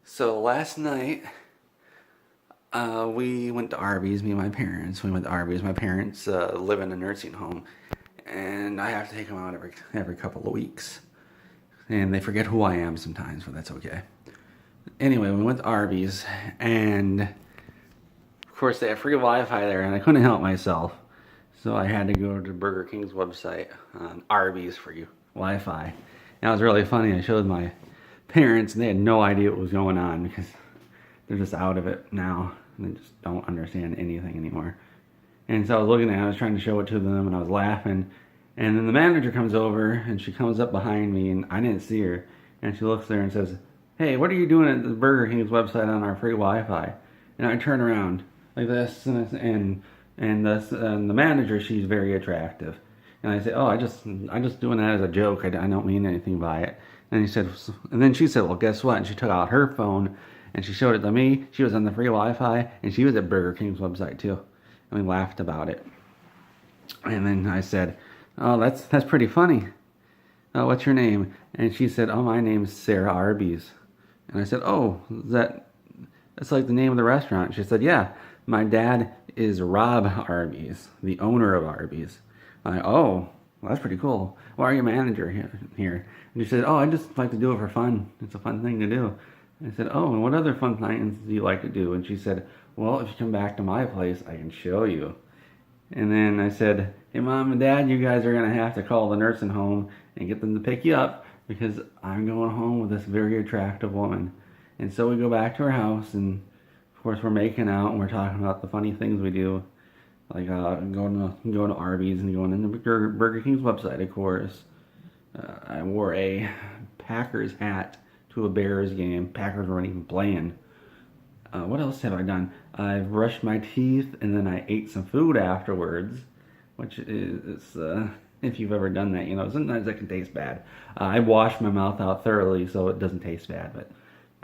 So last night, we went to Arby's. Me and my parents. We went to Arby's. My parents live in a nursing home, and I have to take them out every couple of weeks. And they forget who I am sometimes, but that's okay. Anyway, we went to Arby's, and of course they have free Wi-Fi there, and I couldn't help myself, so I had to go to Burger King's website on Arby's free Wi-Fi. And that was really funny. I showed my parents, and they had no idea what was going on because they're just out of it now. They just don't understand anything anymore. And so I was looking at it, I was trying to show it to them, and I was laughing. And then the manager comes over, and she comes up behind me, and I didn't see her. And she looks there and says, "Hey, what are you doing at the Burger King's website on our free Wi-Fi?" And I turn around like this, and the manager, she's very attractive. And I say, "Oh, I just doing that as a joke. I don't mean anything by it." And he said, and then she said, "Well, guess what?" And she took out her phone and she showed it to me. She was on the free Wi-Fi, and she was at Burger King's website too. And we laughed about it. And then I said, "Oh, that's pretty funny. What's your name?" And she said, "Oh, my name's Sarah Arby's." And I said, "Oh, that's like the name of the restaurant." She said, "Yeah, my dad is Rob Arby's, the owner of Arby's." Oh, well, that's pretty cool. Why are you manager here? And she said, "Oh, I just like to do it for fun. It's a fun thing to do." I said, "Oh, and what other fun things do you like to do?" And she said, "Well, if you come back to my place, I can show you." And then I said, "Hey, Mom and Dad, you guys are going to have to call the nursing home and get them to pick you up because I'm going home with this very attractive woman." And so we go back to her house, and of course, we're making out and we're talking about the funny things we do, like going to Arby's and going into Burger King's website, of course. I wore a Packers hat to a Bears game. Packers weren't even playing. What else have I done? I've brushed my teeth and then I ate some food afterwards, which is if you've ever done that, sometimes that can taste bad. I wash my mouth out thoroughly so it doesn't taste bad, but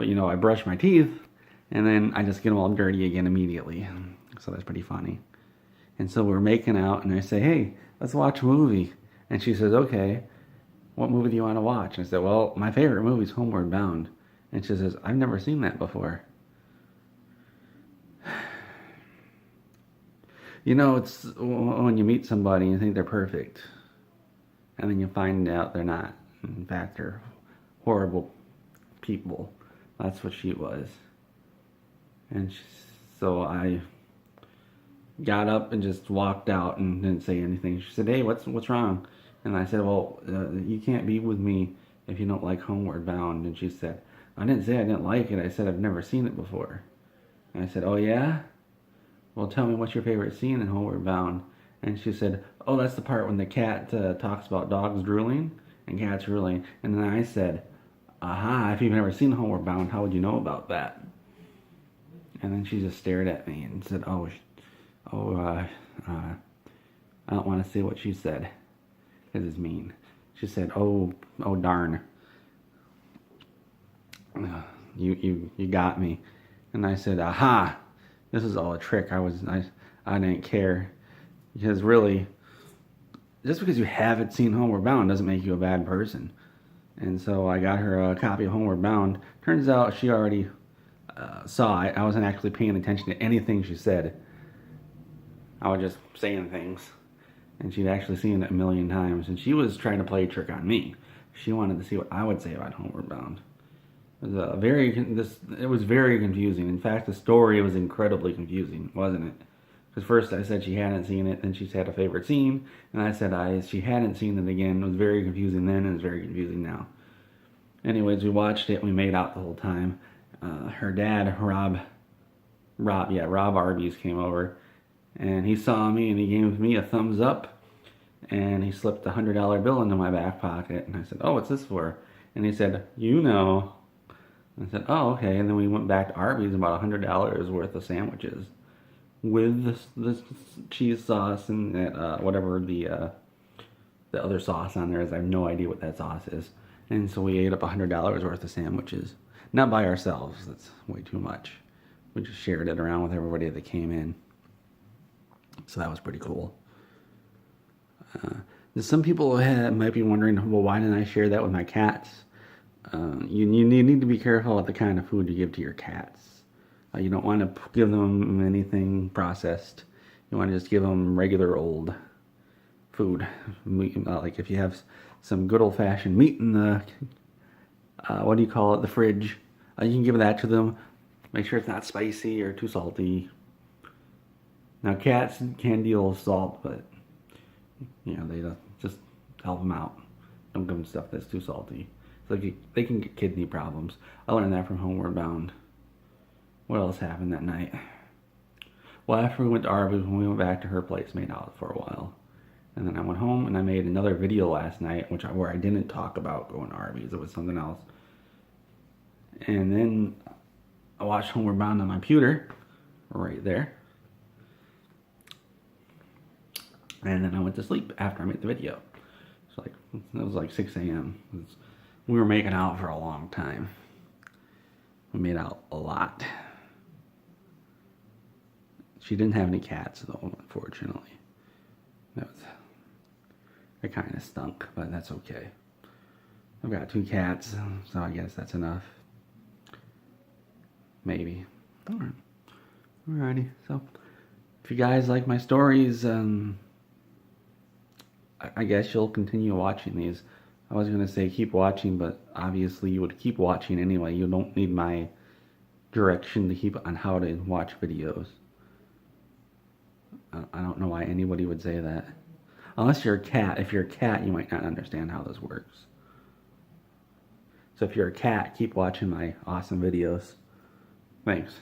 I brush my teeth and then I just get them all dirty again immediately. So that's pretty funny. And so we're making out, and I say, "Hey, let's watch a movie." And she says, "Okay, what movie do you want to watch?" And I said, "Well, my favorite movie is Homeward Bound." And she says, "I've never seen that before." It's when you meet somebody and you think they're perfect, and then you find out they're not. In fact, they're horrible people. That's what she was. And so I got up and just walked out and didn't say anything. She said, "Hey, what's wrong?" And I said, "Well, you can't be with me if you don't like Homeward Bound." And she said, "I didn't say I didn't like it. I said I've never seen it before." And I said, "Oh yeah? Well, tell me what's your favorite scene in Homeward Bound." And she said, "Oh, that's the part when the cat talks about dogs drooling and cats drooling." And then I said, "Aha, if you've never seen Homeward Bound, how would you know about that?" And then she just stared at me and said, "Oh, I don't want to say what she said because it's mean." She said, "Oh, darn, you got me." And I said, "Aha, this is all a trick. I didn't care because really, just because you haven't seen Homeward Bound doesn't make you a bad person." And so I got her a copy of Homeward Bound. Turns out she already saw it. I wasn't actually paying attention to anything she said. I was just saying things. And she'd actually seen it a million times. And she was trying to play a trick on me. She wanted to see what I would say about Homeward Bound. It was very confusing. In fact, the story was incredibly confusing, wasn't it? Because first I said she hadn't seen it, then she had a favorite scene, and I said she hadn't seen it again. It was very confusing then, and it's very confusing now. Anyways, we watched it, and we made out the whole time. Her dad, Rob Arby's came over, and he saw me, and he gave me a thumbs up, and he slipped a $100 bill into my back pocket, and I said, "Oh, what's this for?" And he said, "You know." I said, "Oh, okay." And then we went back to Arby's and bought $100 worth of sandwiches with this cheese sauce and that, whatever the other sauce on there is. I have no idea what that sauce is. And so we ate up $100 worth of sandwiches. Not by ourselves. That's way too much. We just shared it around with everybody that came in. So that was pretty cool. Some people might be wondering, well, why didn't I share that with my cats? You need to be careful with the kind of food you give to your cats. You don't want to give them anything processed. You want to just give them regular old food. Like if you have some good old-fashioned meat in the, what do you call it, the fridge, you can give that to them. Make sure it's not spicy or too salty. Now cats can deal with salt, but they just help them out. Don't give them stuff that's too salty. So they can get kidney problems. I learned that from Homeward Bound. What else happened that night? Well, after we went to Arby, when we went back to her place, made out for a while. And then I went home and I made another video last night, where I didn't talk about going to Arby's. It was something else. And then I watched Homeward Bound on my computer, right there. And then I went to sleep after I made the video. It was like 6 a.m. We were making out for a long time. We made out a lot. She didn't have any cats though, unfortunately. It kind of stunk, but that's okay. I've got 2 cats, so I guess that's enough. Maybe. Alright. Alrighty. So, if you guys like my stories, I guess you'll continue watching these. I was going to say keep watching, but obviously you would keep watching anyway. You don't need my direction to keep on how to watch videos. I don't know why anybody would say that. Unless you're a cat. If you're a cat, you might not understand how this works. So if you're a cat, keep watching my awesome videos. Thanks.